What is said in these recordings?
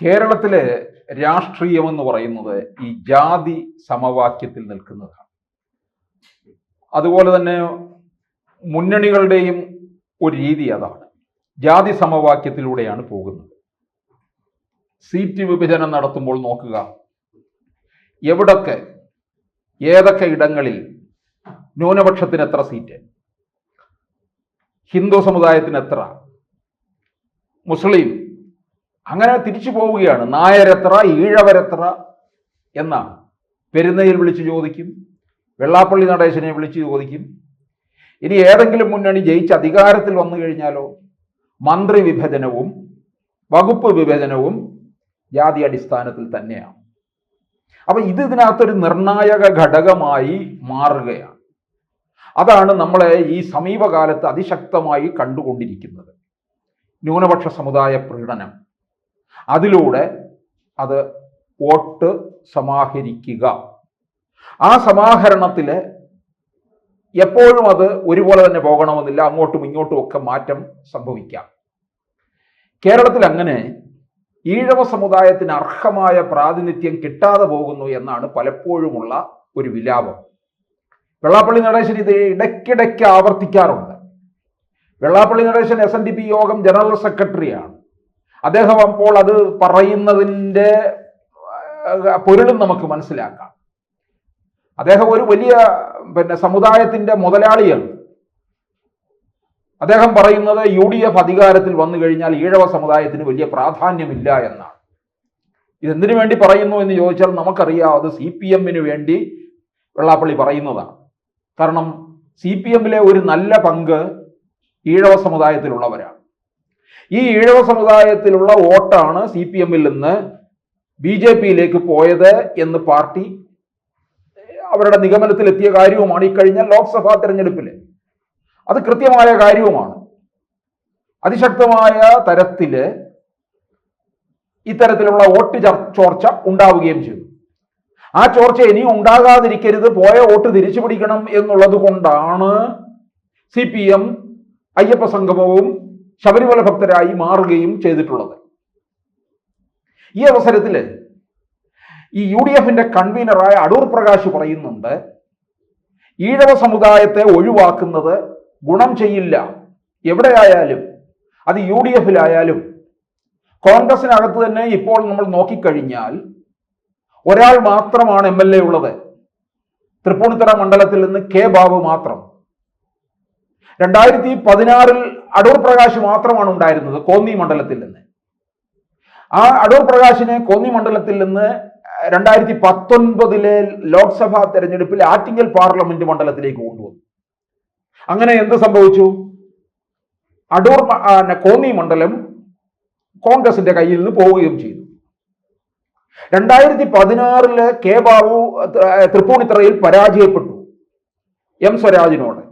കേരളത്തിലെ രാഷ്ട്രീയം എന്ന് പറയുന്നത് ഈ ജാതി സമവാക്യത്തിൽ നിൽക്കുന്നതാണ്. അതുപോലെ തന്നെ മുന്നണികളുടെയും ഒരു രീതി അതാണ്. ജാതി സമവാക്യത്തിലൂടെയാണ് പോകുന്നത്. സീറ്റ് വിഭജനം നടത്തുമ്പോൾ നോക്കുക, ഏതൊക്കെ ഇടങ്ങളിൽ ന്യൂനപക്ഷത്തിന് എത്ര സീറ്റ്, ഹിന്ദു സമുദായത്തിന് എത്ര, മുസ്ലിം, അങ്ങനെ തിരിച്ചു പോവുകയാണ്. നായരെത്ര, ഈഴവരെത്ര എന്നാണ്. പെരുന്നയിൽ വിളിച്ചു ചോദിക്കും, വെള്ളാപ്പള്ളി നടേശനെ വിളിച്ചു ചോദിക്കും. ഇനി ഏതെങ്കിലും മുന്നണി ജയിച്ച് അധികാരത്തിൽ വന്നു കഴിഞ്ഞാലോ മന്ത്രി വിഭജനവും വകുപ്പ് വിഭജനവും ജാതി അടിസ്ഥാനത്തിൽ തന്നെയാണ്. അപ്പൊ ഇതിനകത്തൊരു നിർണായക ഘടകമായി മാറുകയാണ്. അതാണ് നമ്മളെ ഈ സമീപകാലത്ത് അതിശക്തമായി കണ്ടുകൊണ്ടിരിക്കുന്നത്. ന്യൂനപക്ഷ സമുദായ പ്രീണനം, അതിലൂടെ അത് വോട്ട് സമാഹരിക്കുക. ആ സമാഹരണത്തിൽ എപ്പോഴും അത് ഒരുപോലെ തന്നെ പോകണമെന്നില്ല, അങ്ങോട്ടും ഇങ്ങോട്ടും ഒക്കെ മാറ്റം സംഭവിക്കാം. കേരളത്തിൽ അങ്ങനെ ഈഴവ സമുദായത്തിന് അർഹമായ പ്രാതിനിധ്യം കിട്ടാതെ പോകുന്നു എന്നാണ് പലപ്പോഴുമുള്ള ഒരു വിലാപം. വെള്ളാപ്പള്ളി നടേശൻ ഇത് ഇടയ്ക്കിടയ്ക്ക് ആവർത്തിക്കാറുണ്ട്. വെള്ളാപ്പള്ളി നടേശൻ SNDP യോഗം ജനറൽ സെക്രട്ടറിയാണ്. അദ്ദേഹം അപ്പോൾ അത് പറയുന്നതിൻ്റെ പൊരുളും നമുക്ക് മനസ്സിലാക്കാം. അദ്ദേഹം ഒരു വലിയ സമുദായത്തിൻ്റെ മുതലാളിയാണ്. അദ്ദേഹം പറയുന്നത് UDF അധികാരത്തിൽ വന്നു കഴിഞ്ഞാൽ ഈഴവ സമുദായത്തിന് വലിയ പ്രാധാന്യമില്ല എന്നാണ്. ഇതെന്തിനു വേണ്ടി പറയുന്നു എന്ന് ചോദിച്ചാൽ നമുക്കറിയാം, അത് CPM വേണ്ടി വെള്ളാപ്പള്ളി പറയുന്നതാണ്. കാരണം CPM ഒരു നല്ല പങ്ക് ഈഴവ സമുദായത്തിലുള്ളവരാണ്. ഈ ഈഴവ സമുദായത്തിലുള്ള വോട്ടാണ് CPM നിന്ന് BJP പോയത് എന്ന് പാർട്ടി അവരുടെ നിഗമനത്തിലെത്തിയ കാര്യവുമാണ്. ഈ കഴിഞ്ഞ ലോക്സഭാ തെരഞ്ഞെടുപ്പിൽ അത് കൃത്യമായ കാര്യവുമാണ്. അതിശക്തമായ തരത്തിൽ ഇത്തരത്തിലുള്ള വോട്ട് ചോർച്ച ഉണ്ടാവുകയും ചെയ്തു. ആ ചോർച്ച ഇനിയും ഉണ്ടാകാതിരിക്കരുത്, പോയ വോട്ട് തിരിച്ചു പിടിക്കണം എന്നുള്ളത് കൊണ്ടാണ് CPM അയ്യപ്പ സംഗമവും ശബരിമല ഭക്തരായി മാറുകയും ചെയ്തിട്ടുള്ളത്. ഈ അവസരത്തിൽ ഈ UDF കൺവീനറായ അടൂർ പ്രകാശ് പറയുന്നുണ്ട്, ഈഴവ സമുദായത്തെ ഒഴിവാക്കുന്നത് ഗുണം ചെയ്യില്ല. എവിടെയായാലും, അത് UDF കോൺഗ്രസിനകത്ത് തന്നെ ഇപ്പോൾ നമ്മൾ നോക്കിക്കഴിഞ്ഞാൽ ഒരാൾ മാത്രമാണ് MLA ഉള്ളത്. തൃപ്പൂണിത്തുറ മണ്ഡലത്തിൽ നിന്ന് K ബാബു മാത്രം. 2016 അടൂർ പ്രകാശ് മാത്രമാണ് ഉണ്ടായിരുന്നത് കോന്നി മണ്ഡലത്തിൽ നിന്ന്. ആ അടൂർ പ്രകാശിനെ കോന്നി മണ്ഡലത്തിൽ നിന്ന് 2019 ലോക്സഭാ തെരഞ്ഞെടുപ്പിൽ ആറ്റിങ്ങൽ പാർലമെന്റ് മണ്ഡലത്തിലേക്ക് കൊണ്ടുവന്നു. അങ്ങനെ എന്ത് സംഭവിച്ചു? കോന്നി മണ്ഡലം കോൺഗ്രസിന്റെ കയ്യിൽ നിന്ന് പോവുകയും ചെയ്തു. 2016 K ബാബു തൃപ്പൂണിത്തുറയിൽ പരാജയപ്പെട്ടു M സ്വരാജിനോട്.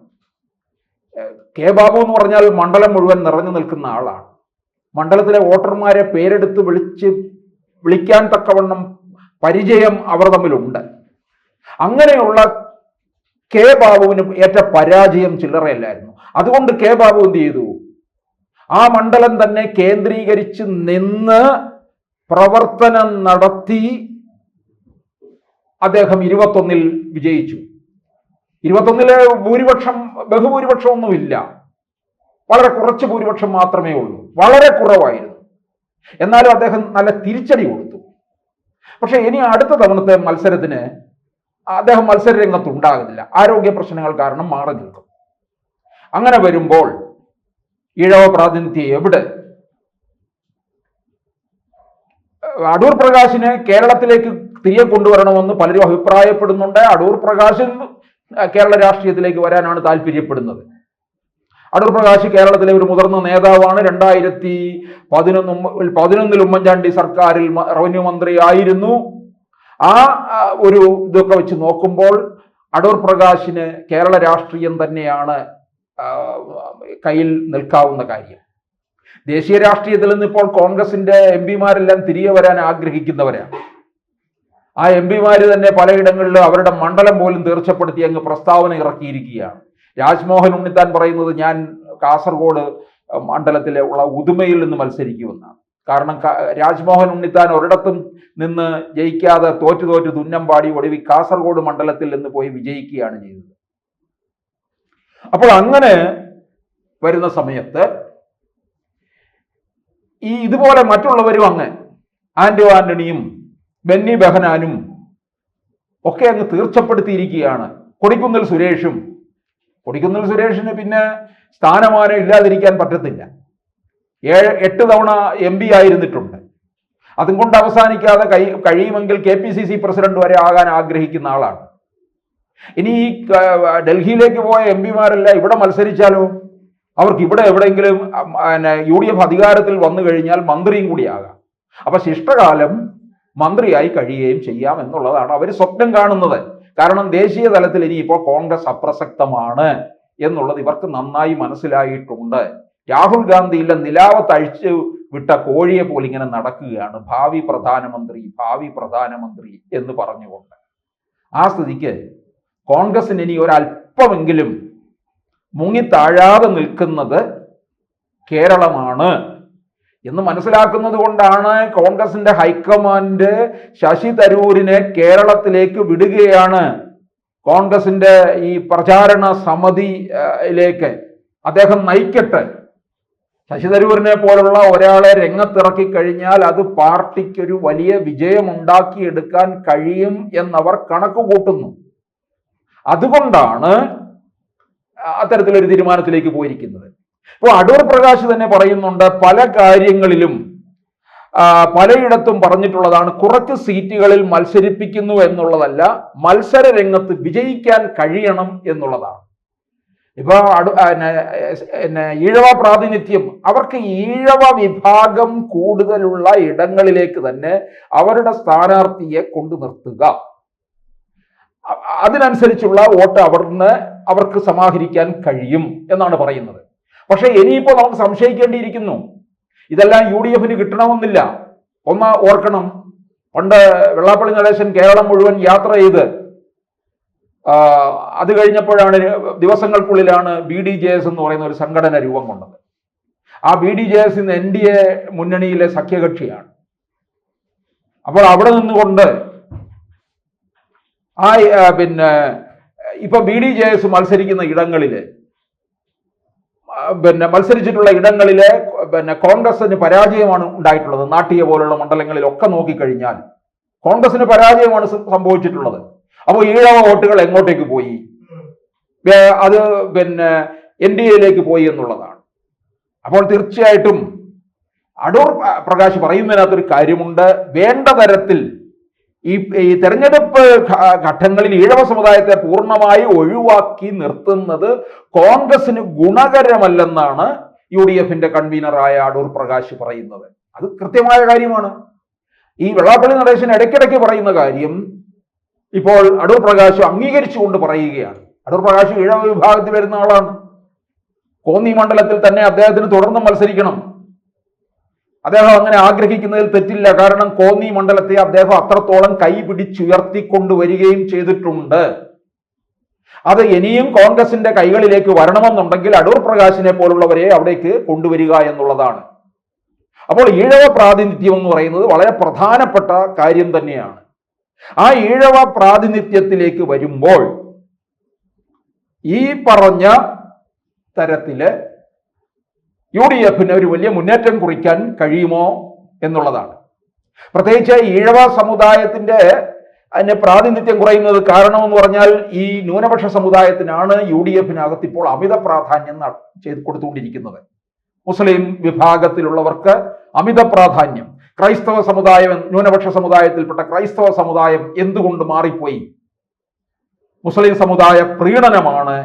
K ബാബു എന്ന് പറഞ്ഞാൽ മണ്ഡലം മുഴുവൻ നിറഞ്ഞു നിൽക്കുന്ന ആളാണ്. മണ്ഡലത്തിലെ വോട്ടർമാരെ പേരെടുത്ത് വിളിക്കാൻ തക്കവണ്ണം പരിചയം അവർ തമ്മിലുണ്ട്. അങ്ങനെയുള്ള K ബാബുവിന് ഏറ്റ പരാജയം ചില്ലറയല്ലായിരുന്നു. അതുകൊണ്ട് K ബാബു എന്ത് ചെയ്തു? ആ മണ്ഡലം തന്നെ കേന്ദ്രീകരിച്ച് നിന്ന് പ്രവർത്തനം നടത്തി അദ്ദേഹം 21 വിജയിച്ചു. 21 ഭൂരിപക്ഷം, ബഹുഭൂരിപക്ഷമൊന്നുമില്ല, വളരെ കുറച്ച് ഭൂരിപക്ഷം മാത്രമേ ഉള്ളൂ, വളരെ കുറവായിരുന്നു. എന്നാലും അദ്ദേഹം നല്ല തിരിച്ചടി കൊടുത്തു. പക്ഷെ ഇനി അടുത്ത തവണത്തെ മത്സരത്തിന് അദ്ദേഹം മത്സര രംഗത്ത് ഉണ്ടാകുന്നില്ല, ആരോഗ്യ പ്രശ്നങ്ങൾ കാരണം മാറി നിൽക്കും. അങ്ങനെ വരുമ്പോൾ ഈഴവ പ്രാതിനിധ്യം എവിടെ? അടൂർ പ്രകാശിനെ കേരളത്തിലേക്ക് തിരികെ കൊണ്ടുവരണമെന്ന് പലരും അഭിപ്രായപ്പെടുന്നുണ്ട്. അടൂർ പ്രകാശൻ കേരള രാഷ്ട്രീയത്തിലേക്ക് വരാനാണ് താല്പര്യപ്പെടുന്നത്. അടൂർ പ്രകാശ് കേരളത്തിലെ ഒരു മുതിർന്ന നേതാവാണ്. 2011 ഉമ്മൻചാണ്ടി സർക്കാരിൽ റവന്യൂ മന്ത്രി ആയിരുന്നു. ആ ഒരു ഇതൊക്കെ വെച്ച് നോക്കുമ്പോൾ അടൂർ പ്രകാശിന് കേരള രാഷ്ട്രീയം തന്നെയാണ് കയ്യിൽ നിൽക്കാവുന്ന കാര്യം. ദേശീയ രാഷ്ട്രീയത്തിൽ നിന്ന് ഇപ്പോൾ കോൺഗ്രസിന്റെ MP-മാരെല്ലാം തിരികെ വരാൻ ആഗ്രഹിക്കുന്നവരാണ്. ആ MP-മാർ തന്നെ പലയിടങ്ങളിലും അവരുടെ മണ്ഡലം പോലും തീർച്ചപ്പെടുത്തി അങ്ങ് പ്രസ്താവന ഇറക്കിയിരിക്കുകയാണ്. രാജ്മോഹൻ ഉണ്ണിത്താൻ പറയുന്നത് ഞാൻ കാസർഗോഡ് മണ്ഡലത്തിലെ ഉള്ള ഉദുമയിൽ നിന്ന് മത്സരിക്കുമെന്നാണ്. കാരണം രാജ്മോഹൻ ഉണ്ണിത്താൻ ഒരിടത്തും നിന്ന് ജയിക്കാതെ തോറ്റു തുന്നം പാടി ഒടുവിൽ കാസർഗോഡ് മണ്ഡലത്തിൽ നിന്ന് പോയി വിജയിക്കുകയാണ് ചെയ്തത്. അപ്പോൾ അങ്ങനെ വരുന്ന സമയത്ത് ഇതുപോലെ മറ്റുള്ളവരും അങ്ങ് ആന്റോ ആന്റണിയും ബെന്നി ബെഹനാനും ഒക്കെ അങ്ങ് തീർച്ചപ്പെടുത്തിയിരിക്കുകയാണ്. കൊടിക്കുന്നിൽ സുരേഷിന് പിന്നെ സ്ഥാനമാനം ഇല്ലാതിരിക്കാൻ പറ്റത്തില്ല. 8 തവണ MP ആയിരുന്നിട്ടുണ്ട്. അതും കൊണ്ട് അവസാനിക്കാതെ കഴിയുമെങ്കിൽ KPCC പ്രസിഡന്റ് വരെ ആകാൻ ആഗ്രഹിക്കുന്ന ആളാണ്. ഇനി ഈ ഡൽഹിയിലേക്ക് പോയ MP മാരെല്ലാം ഇവിടെ മത്സരിച്ചാലോ? അവർക്ക് ഇവിടെ എവിടെയെങ്കിലും UDF അധികാരത്തിൽ വന്നു കഴിഞ്ഞാൽ മന്ത്രിയും കൂടിയാകാം. അപ്പൊ ശിഷ്ടകാലം മന്ത്രിയായി കഴിയുകയും ചെയ്യാം എന്നുള്ളതാണ് അവർ സ്വപ്നം കാണുന്നത്. കാരണം ദേശീയ തലത്തിൽ ഇനിയിപ്പോൾ കോൺഗ്രസ് അപ്രസക്തമാണ് എന്നുള്ളത് ഇവർക്ക് നന്നായി മനസ്സിലായിട്ടുണ്ട്. രാഹുൽ ഗാന്ധിയിലെ നിലാവത്ത് അഴിച്ചു വിട്ട കോഴിയെ പോലെ ഇങ്ങനെ നടക്കുകയാണ് ഭാവി പ്രധാനമന്ത്രി എന്ന് പറഞ്ഞുകൊണ്ട്. ആ സ്ഥിതിക്ക് കോൺഗ്രസിന് ഇനി ഒരല്പമെങ്കിലും മുങ്ങിത്താഴാതെ നിൽക്കുന്നത് കേരളമാണ് എന്ന് മനസ്സിലാക്കുന്നത് കൊണ്ടാണ് കോൺഗ്രസിന്റെ ഹൈക്കമാൻഡ് ശശി തരൂരിനെ കേരളത്തിലേക്ക് വിടുകയാണ്. കോൺഗ്രസിന്റെ ഈ പ്രചാരണ സമിതിയിലേക്ക് അദ്ദേഹം നയിക്കട്ടെ. ശശി തരൂരിനെ പോലുള്ള ഒരാളെ രംഗത്തിറക്കി കഴിഞ്ഞാൽ അത് പാർട്ടിക്കൊരു വലിയ വിജയമുണ്ടാക്കിയെടുക്കാൻ കഴിയും എന്നവർ കണക്ക് കൂട്ടുന്നു. അതുകൊണ്ടാണ് അത്തരത്തിലൊരു തീരുമാനത്തിലേക്ക് പോയിരിക്കുന്നത്. ഇപ്പോൾ അടൂർ പ്രകാശ് തന്നെ പറയുന്നുണ്ട്, പല കാര്യങ്ങളിലും പലയിടത്തും പറഞ്ഞിട്ടുള്ളതാണ്, കുറച്ച് സീറ്റുകളിൽ മത്സരിപ്പിക്കുന്നു എന്നുള്ളതല്ല, മത്സര രംഗത്ത് വിജയിക്കാൻ കഴിയണം എന്നുള്ളതാണ്. ഇപ്പൊ ഈഴവ പ്രാതിനിധ്യം, അവർക്ക് ഈഴവ വിഭാഗം കൂടുതലുള്ള ഇടങ്ങളിലേക്ക് തന്നെ അവരുടെ സ്ഥാനാർത്ഥിയെ കൊണ്ടു നിർത്തുക, അതിനനുസരിച്ചുള്ള വോട്ട് അവർക്ക് സമാഹരിക്കാൻ കഴിയും എന്നാണ് പറയുന്നത്. പക്ഷെ ഇനിയിപ്പോൾ നമുക്ക് സംശയിക്കേണ്ടിയിരിക്കുന്നു, ഇതെല്ലാം UDFന് കിട്ടണമെന്നില്ല. ഒന്ന് ഓർക്കണം, പണ്ട് വെള്ളാപ്പള്ളി നടേശൻ കേരളം മുഴുവൻ യാത്ര ചെയ്ത് അത് കഴിഞ്ഞപ്പോഴാണ് ദിവസങ്ങൾക്കുള്ളിലാണ് BDJS എന്ന് പറയുന്ന ഒരു സംഘടന രൂപം കൊണ്ടത്. ആ BDJS ഇന്ന് NDA മുന്നണിയിലെ സഖ്യകക്ഷിയാണ്. അപ്പോൾ അവിടെ നിന്നുകൊണ്ട് ഇപ്പൊ BDJS മത്സരിക്കുന്ന ഇടങ്ങളില് മത്സരിച്ചിട്ടുള്ള ഇടങ്ങളിലെ കോൺഗ്രസിന് പരാജയമാണ് ഉണ്ടായിട്ടുള്ളത്. നാട്ടിക പോലുള്ള മണ്ഡലങ്ങളിലൊക്കെ നോക്കിക്കഴിഞ്ഞാൽ കോൺഗ്രസിന് പരാജയമാണ് സംഭവിച്ചിട്ടുള്ളത്. അപ്പോൾ ഈഴവ വോട്ടുകൾ എങ്ങോട്ടേക്ക് പോയി? അത് NDAയിലേക്ക് പോയി എന്നുള്ളതാണ്. അപ്പോൾ തീർച്ചയായിട്ടും അടൂർ പ്രകാശ് പറയുന്നതിനകത്തൊരു കാര്യമുണ്ട്. വേണ്ട തരത്തിൽ ഈ തെരഞ്ഞെടുപ്പ് ഘട്ടങ്ങളിൽ ഈഴവ സമുദായത്തെ പൂർണ്ണമായി ഒഴിവാക്കി നിർത്തുന്നത് കോൺഗ്രസിന് ഗുണകരമല്ലെന്നാണ് UDFന്റെ കൺവീനറായ അടൂർ പ്രകാശ് പറയുന്നത്. അത് കൃത്യമായ കാര്യമാണ്. ഈ വെള്ളാപ്പള്ളി നടേശൻ ഇടയ്ക്കിടയ്ക്ക് പറയുന്ന കാര്യം ഇപ്പോൾ അടൂർ പ്രകാശ് അംഗീകരിച്ചുകൊണ്ട് പറയുകയാണ്. അടൂർ പ്രകാശ് ഈഴവ വിഭാഗത്തിൽ വരുന്ന ആളാണ്. കോന്നി മണ്ഡലത്തിൽ തന്നെ അദ്ദേഹത്തിന് തുടർന്ന് മത്സരിക്കണം. അദ്ദേഹം അങ്ങനെ ആഗ്രഹിക്കുന്നതിൽ തെറ്റില്ല. കാരണം കോന്നി മണ്ഡലത്തെ അദ്ദേഹം അത്രത്തോളം കൈ പിടിച്ചുയർത്തിക്കൊണ്ടുവരികയും ചെയ്തിട്ടുണ്ട്. അത് ഇനിയും കോൺഗ്രസിന്റെ കൈകളിലേക്ക് വരണമെന്നുണ്ടെങ്കിൽ അടൂർ പ്രകാശിനെ പോലുള്ളവരെ അവിടേക്ക് കൊണ്ടുവരിക എന്നുള്ളതാണ്. അപ്പോൾ ഈഴവ പ്രാതിനിധ്യം എന്ന് പറയുന്നത് വളരെ പ്രധാനപ്പെട്ട കാര്യം തന്നെയാണ്. ആ ഈഴവ പ്രാതിനിധ്യത്തിലേക്ക് വരുമ്പോൾ ഈ പറഞ്ഞ തരത്തില് UDFന് ഒരു വലിയ മുന്നേറ്റം കുറിക്കാൻ കഴിയുമോ എന്നുള്ളതാണ്. പ്രത്യേകിച്ച് ഈഴവ സമുദായത്തിന്റെ അതിന് പ്രാതിനിധ്യം കുറയുന്നത് കാരണമെന്ന് പറഞ്ഞാൽ ഈ ന്യൂനപക്ഷ സമുദായത്തിനാണ് UDFനകത്ത് ഇപ്പോൾ അമിത പ്രാധാന്യം ചെയ്ത് കൊടുത്തുകൊണ്ടിരിക്കുന്നത്. മുസ്ലിം വിഭാഗത്തിലുള്ളവർക്ക് അമിത പ്രാധാന്യം, ക്രൈസ്തവ സമുദായം, ന്യൂനപക്ഷ സമുദായത്തിൽപ്പെട്ട ക്രൈസ്തവ സമുദായം എന്തുകൊണ്ട് മാറിപ്പോയി? മുസ്ലിം സമുദായ പ്രീണനമാണ്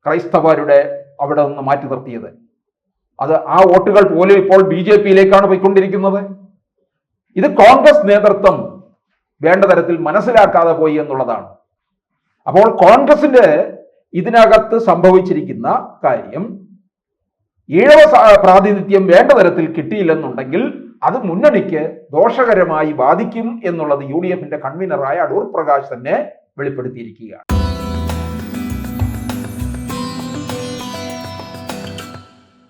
ക്രൈസ്തവരുടെ അവിടെ നിന്ന് മാറ്റി നിർത്തിയത്. അത് ആ വോട്ടുകൾ പോലും ഇപ്പോൾ BJPയിലേക്കാണ് പോയിക്കൊണ്ടിരിക്കുന്നത്. ഇത് കോൺഗ്രസ് നേതൃത്വം വേണ്ട തരത്തിൽ മനസ്സിലാക്കാതെ പോയി എന്നുള്ളതാണ്. അപ്പോൾ കോൺഗ്രസിന്റെ ഇതിനകത്ത് സംഭവിച്ചിരിക്കുന്ന കാര്യം, ഈഴവ പ്രാതിനിധ്യം വേണ്ട തരത്തിൽ കിട്ടിയില്ലെന്നുണ്ടെങ്കിൽ അത് മുന്നണിക്ക് ദോഷകരമായി ബാധിക്കും എന്നുള്ളത് UDFന്റെ കൺവീനറായ അടൂർ പ്രകാശ് തന്നെ വെളിപ്പെടുത്തിയിരിക്കുകയാണ്.